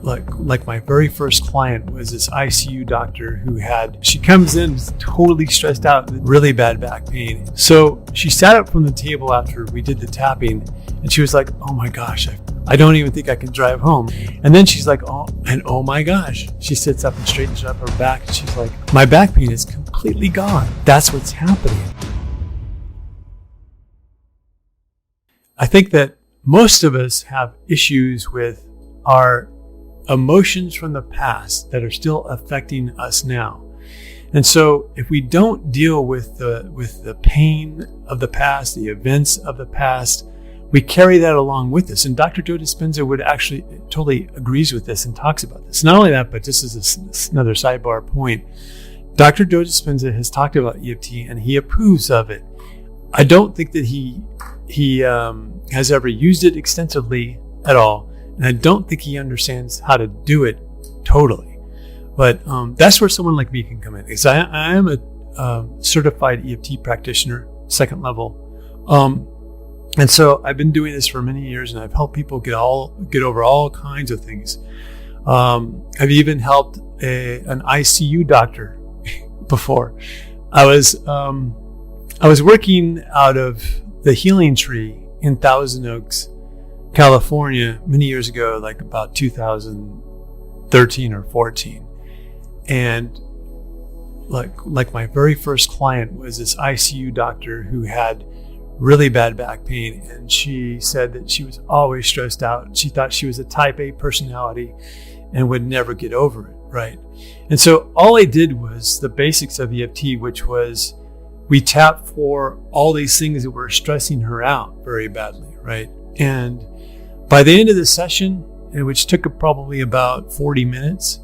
like my very first client was this ICU doctor she comes in totally stressed out with really bad back pain. So she sat up from the table after we did the tapping and she was like, oh my gosh, I don't even think I can drive home. And then she's like, oh my gosh. She sits up and straightens up her back and she's like, my back pain is completely gone. That's what's happening. I think that most of us have issues with our emotions from the past that are still affecting us now. And so if we don't deal with the pain of the past, the events of the past, we carry that along with us. And Dr. Joe Dispenza would actually totally agrees with this and talks about this. Not only that, but just as another sidebar point, Dr. Joe Dispenza has talked about EFT and he approves of it. I don't think that he has ever used it extensively at all. And I don't think he understands how to do it totally. But that's where someone like me can come in. Because I am a certified EFT practitioner, second level. And so I've been doing this for many years and I've helped people get over all kinds of things. I've even helped an ICU doctor before. I was working out of the Healing Tree in Thousand Oaks, California, many years ago, like about 2013 or 14. And like my very first client was this ICU doctor who had really bad back pain. And she said that she was always stressed out. She thought she was a type A personality and would never get over it, right? And so all I did was the basics of EFT, which was we tapped for all these things that were stressing her out very badly, right? And by the end of the session, which took probably about 40 minutes,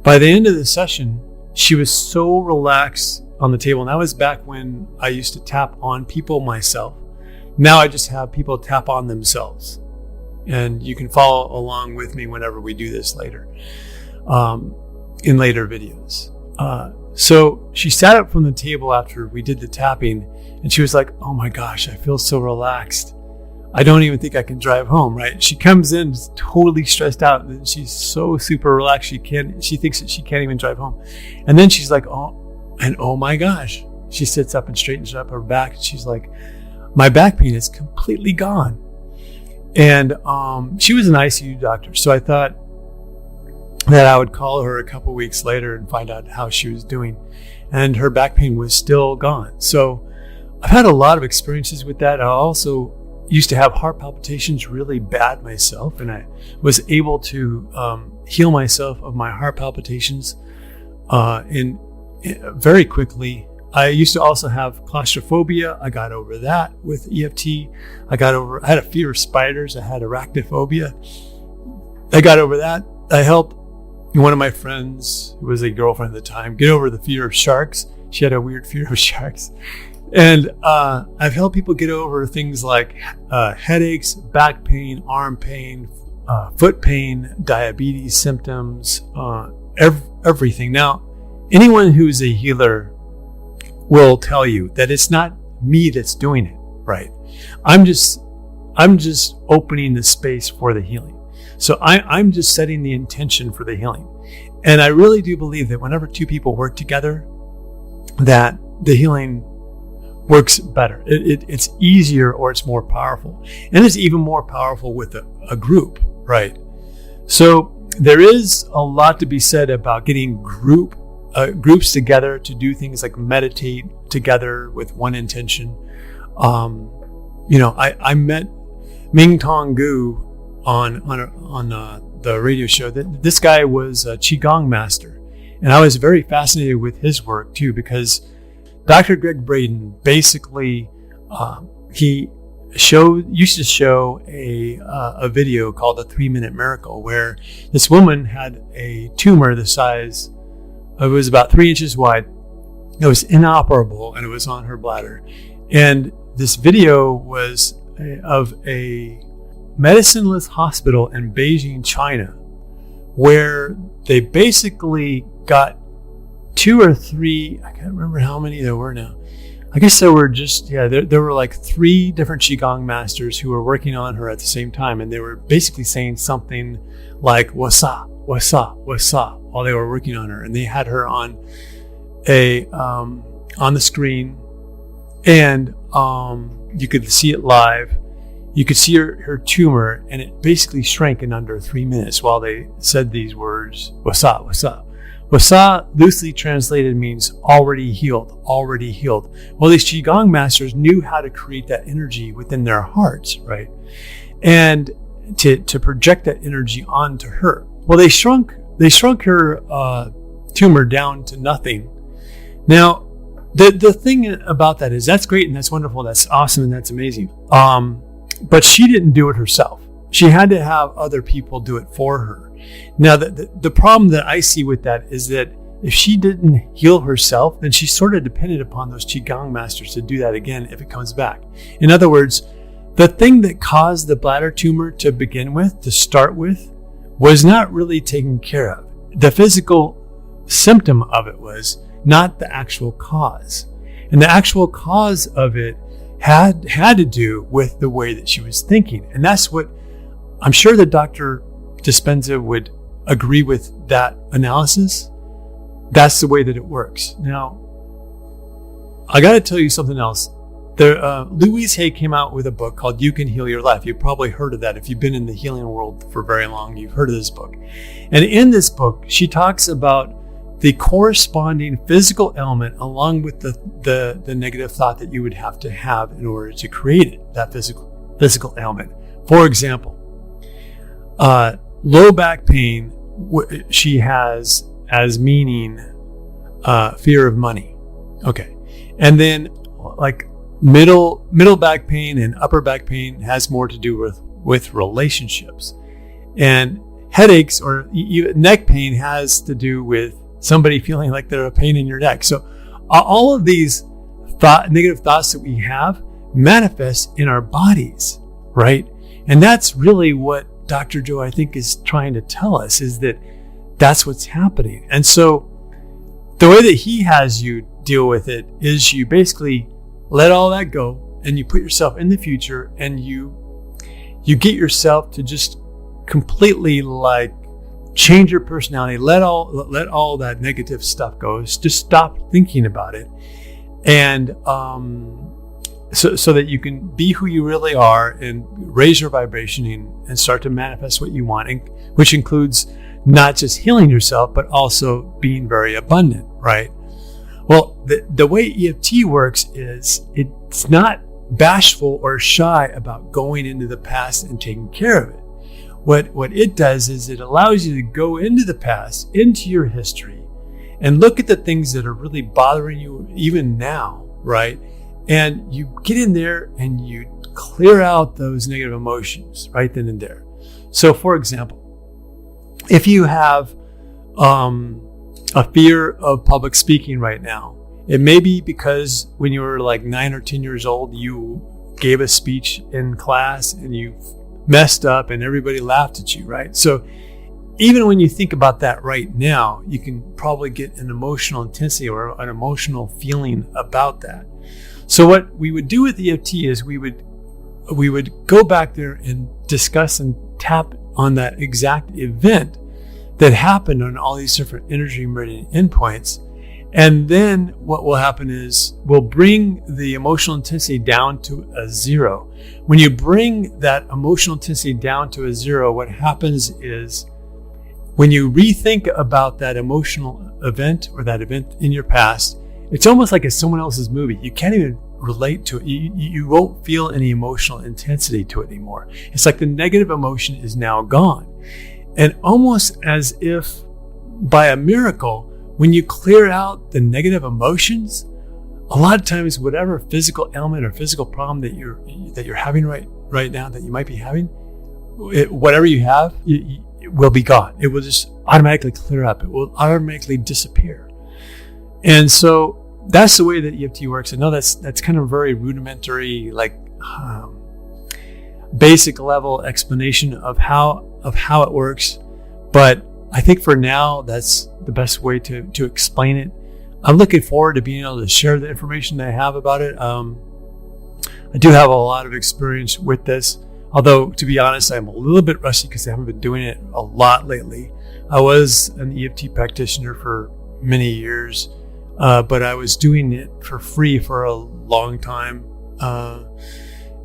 by the end of the session, she was so relaxed on the table. And that was back when I used to tap on people myself. Now I just have people tap on themselves. And you can follow along with me whenever we do this later, in later videos. So she sat up from the table after we did the tapping and she was like, oh my gosh, I feel so relaxed. I don't even think I can drive home, right? She comes in totally stressed out and she's so super relaxed. She thinks that she can't even drive home. And then she's like, oh my gosh. She sits up and straightens up her back and she's like, my back pain is completely gone. And she was an ICU doctor. So I thought that I would call her a couple weeks later and find out how she was doing. And her back pain was still gone. So I've had a lot of experiences with that. I also used to have heart palpitations really bad myself, and I was able to heal myself of my heart palpitations in very quickly. I used to also have claustrophobia. I got over that with EFT. I had a fear of spiders. I had arachnophobia. I got over that. I helped one of my friends, who was a girlfriend at the time, get over the fear of sharks. She had a weird fear of sharks. And I've helped people get over things like headaches, back pain, arm pain, foot pain, diabetes symptoms, everything. Now, anyone who's a healer will tell you that it's not me that's doing it, right? I'm just opening the space for the healing. So I'm just setting the intention for the healing. And I really do believe that whenever two people work together, that the healing works better. It's easier, or it's more powerful. And it's even more powerful with a group, right? So there is a lot to be said about getting groups together to do things like meditate together with one intention. I met Ming Tong Gu on the radio show. That this guy was a Qigong master, and I was very fascinated with his work too, because Dr. Greg Braden basically he used to show a video called The 3-Minute Miracle, where this woman had a tumor the size, it was about 3 inches wide. It was inoperable, and it was on her bladder. And this video was of a medicineless hospital in Beijing, China, where they basically got 2 or 3, I can't remember how many there were now. I guess there were there were like 3 different Qigong masters who were working on her at the same time. And they were basically saying something like wasa, while they were working on her, and they had her on on the screen, and you could see it live. You could see her tumor, and it basically shrank in under 3 minutes while they said these words, wasa, wasa. Wasa, loosely translated, means already healed, already healed. Well, these Qigong masters knew how to create that energy within their hearts, right? And to project that energy onto her. Well, they shrunk her tumor down to nothing. Now, the thing about that is that's great and that's wonderful, that's awesome and that's amazing. But she didn't do it herself. She had to have other people do it for her. Now, the problem that I see with that is that if she didn't heal herself, then she's sort of dependent upon those Qigong masters to do that again if it comes back. In other words, the thing that caused the bladder tumor to begin with, to start with, was not really taken care of. The physical symptom of it was, not the actual cause. And the actual cause of it had to do with the way that she was thinking. And that's what I'm sure that Dr. Dispenza would agree with that analysis. That's the way that it works. Now, I got to tell you something else. Louise Hay came out with a book called You Can Heal Your Life. You've probably heard of that. If you've been in the healing world for very long, you've heard of this book. And in this book, she talks about the corresponding physical element along with the negative thought that you would have to have in order to create it, that physical ailment. For example, low back pain, she has as meaning fear of money. Okay. And then like middle back pain and upper back pain has more to do with relationships. And headaches or neck pain has to do with somebody feeling like they're a pain in your neck. So all of these negative thoughts that we have manifest in our bodies, right? And that's really what Dr. Joe, I think, is trying to tell us, is that that's what's happening. And so the way that he has you deal with it is you basically let all that go and you put yourself in the future and you get yourself to just completely like change your personality, let all that negative stuff go. Just stop thinking about it, and so that you can be who you really are and raise your vibration and start to manifest what you want, and which includes not just healing yourself, but also being very abundant, right? Well, the way EFT works is it's not bashful or shy about going into the past and taking care of it. What it does is it allows you to go into the past, into your history, and look at the things that are really bothering you even now, right? And you get in there and you clear out those negative emotions right then and there. So for example, if you have a fear of public speaking right now, it may be because when you were like 9 or 10 years old, you gave a speech in class and you messed up and everybody laughed at you, right? So even when you think about that right now, you can probably get an emotional intensity or an emotional feeling about that. So what we would do with EFT is we would go back there and discuss and tap on that exact event that happened on all these different energy meridian endpoints. And then what will happen is we'll bring the emotional intensity down to a 0. When you bring that emotional intensity down to a 0, what happens is when you rethink about that emotional event or that event in your past, it's almost like it's someone else's movie. You can't even relate to it. You won't feel any emotional intensity to it anymore. It's like the negative emotion is now gone. And almost as if by a miracle, when you clear out the negative emotions, a lot of times whatever physical ailment or physical problem that you're having right now, that you might be having, whatever you have, it will be gone. It will just automatically clear up. It will automatically disappear. And so that's the way that EFT works. I know that's kind of very rudimentary, like basic level explanation of how it works, but I think for now that's the best way to explain it. I'm looking forward to being able to share the information that I have about it. I do have a lot of experience with this. Although, to be honest, I'm a little bit rusty because I haven't been doing it a lot lately. I was an EFT practitioner for many years, but I was doing it for free for a long time.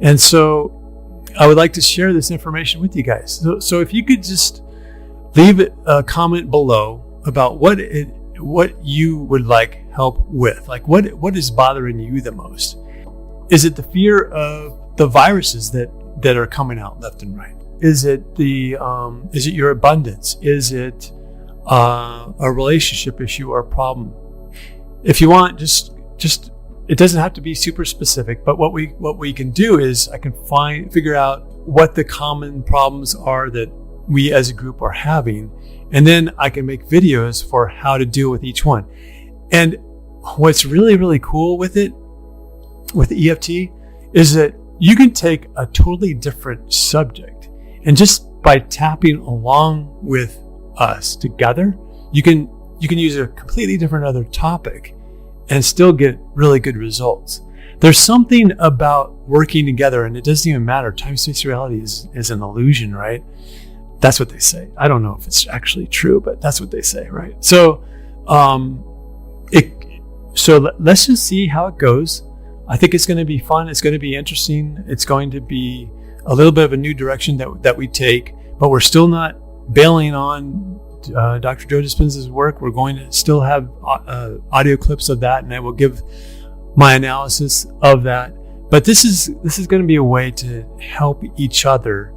And so I would like to share this information with you guys. So if you could just leave a comment below about what you would like help with. Like what is bothering you the most? Is it the fear of the viruses that are coming out left and right? Is it is it your abundance? Is it a relationship issue or a problem? If you want, just it doesn't have to be super specific, but what we can do is I can figure out what the common problems are that we as a group are having, and then I can make videos for how to deal with each one. And what's really, really cool with it, with EFT, is that you can take a totally different subject, and just by tapping along with us together, you can use a completely different other topic and still get really good results. There's something about working together, and it doesn't even matter. Time, space, reality is an illusion, right? That's what they say. I don't know if it's actually true, but that's what they say, right? So, let's just see how it goes. I think it's going to be fun. It's going to be interesting. It's going to be a little bit of a new direction that we take, but we're still not bailing on Dr. Joe Dispenza's work. We're going to still have audio clips of that, and I will give my analysis of that. But this is going to be a way to help each other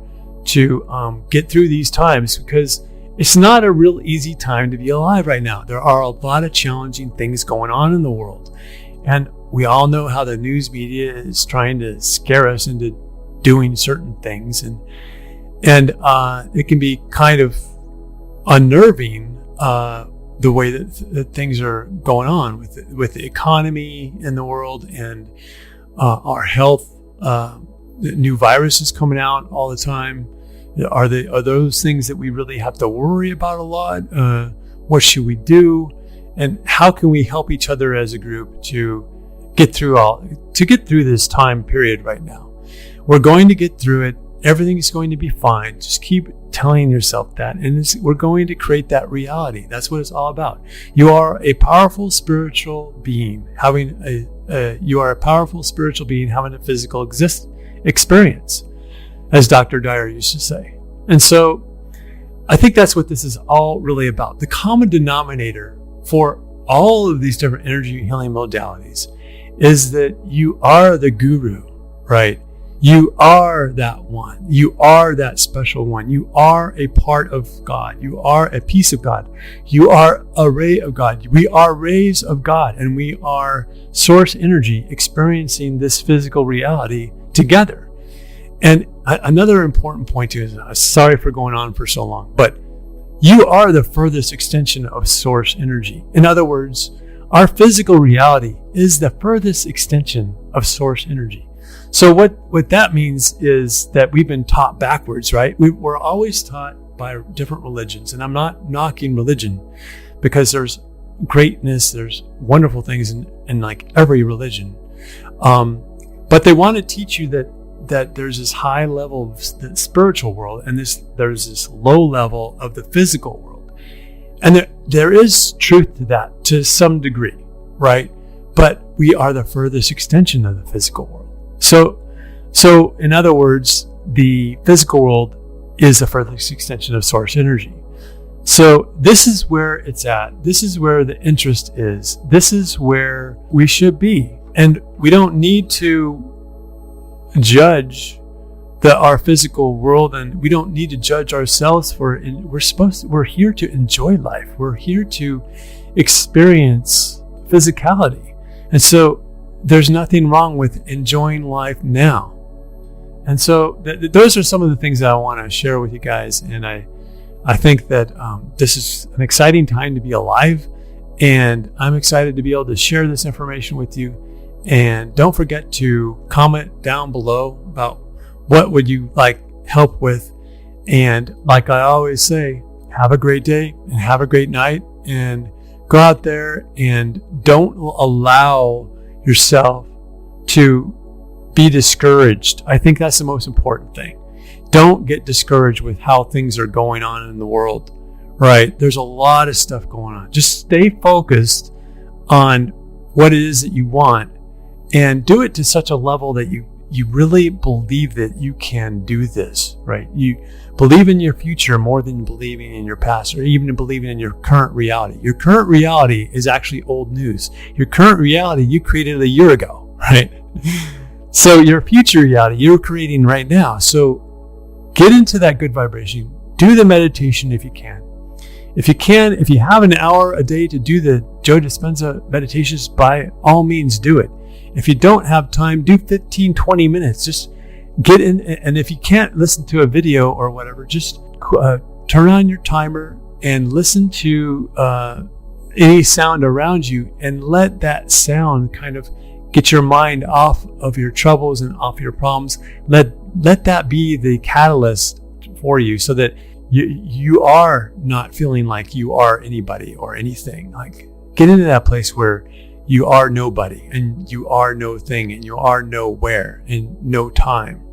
to get through these times, because it's not a real easy time to be alive right now. There are a lot of challenging things going on in the world, and we all know how the news media is trying to scare us into doing certain things, and it can be kind of unnerving the way that things are going on with the economy in the world and our health. New viruses coming out all the time. Are those things that we really have to worry about a lot? What should we do, and how can we help each other as a group to get through this time period right now? We're going to get through it. Everything is going to be fine. Just keep telling yourself that, and we're going to create that reality. That's what it's all about. You are a powerful spiritual being having a physical experience, as Dr. Dyer used to say. And so I think that's what this is all really about. The common denominator for all of these different energy healing modalities is that you are the guru, right? You are that one. You are that special one. You are a part of God. You are a piece of God. You are a ray of God. We are rays of God, and we are source energy experiencing this physical reality together. And another important point too is, sorry for going on for so long, but you are the furthest extension of source energy. In other words, our physical reality is the furthest extension of source energy. So what that means is that we've been taught backwards, right? We're always taught by different religions, and I'm not knocking religion, because there's greatness, there's wonderful things in like every religion. But they want to teach you that there's this high level of the spiritual world, and there's this low level of the physical world. And there is truth to that to some degree, right? But we are the furthest extension of the physical world. So in other words, the physical world is the furthest extension of source energy. So this is where it's at. This is where the interest is. This is where we should be. And we don't need to judge our physical world, and we don't need to judge ourselves we're here to enjoy life. We're here to experience physicality. And so there's nothing wrong with enjoying life now. And so those are some of the things that I want to share with you guys. And I think that this is an exciting time to be alive, and I'm excited to be able to share this information with you. And don't forget to comment down below about what would you like help with. And like I always say, have a great day and have a great night, and go out there and don't allow yourself to be discouraged. I think that's the most important thing. don't get discouraged with how things are going on in the world, right? There's a lot of stuff going on. Just stay focused on what it is that you want and do it to such a level that you really believe that you can do this, right? You believe in your future more than believing in your past, or even believing in your current reality. Your current reality is actually old news. Your current reality you created a year ago, right? So your future reality you're creating right now. So get into that good vibration. Do the meditation if you can. If you have an hour a day to do the Joe Dispenza meditations, by all means do it. If you don't have time, do 15, 20 minutes. Just get in. And if you can't listen to a video or whatever, just turn on your timer and listen to any sound around you, and let that sound kind of get your mind off of your troubles and off your problems. Let that be the catalyst for you, so that you are not feeling like you are anybody or anything. Like, get into that place where you are nobody and you are no thing and you are nowhere and no time.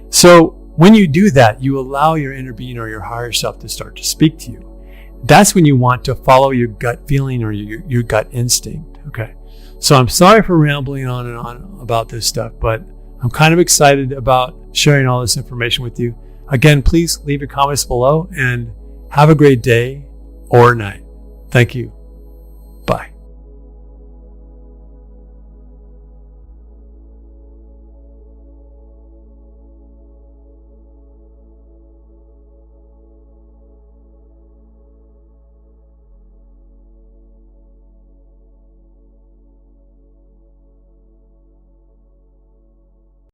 So when you do that, you allow your inner being or your higher self to start to speak to you. That's when you want to follow your gut feeling or your gut instinct. Okay. So I'm sorry for rambling on and on about this stuff, but I'm kind of excited about sharing all this information with you. Again, please leave your comments below and have a great day or night. Thank you.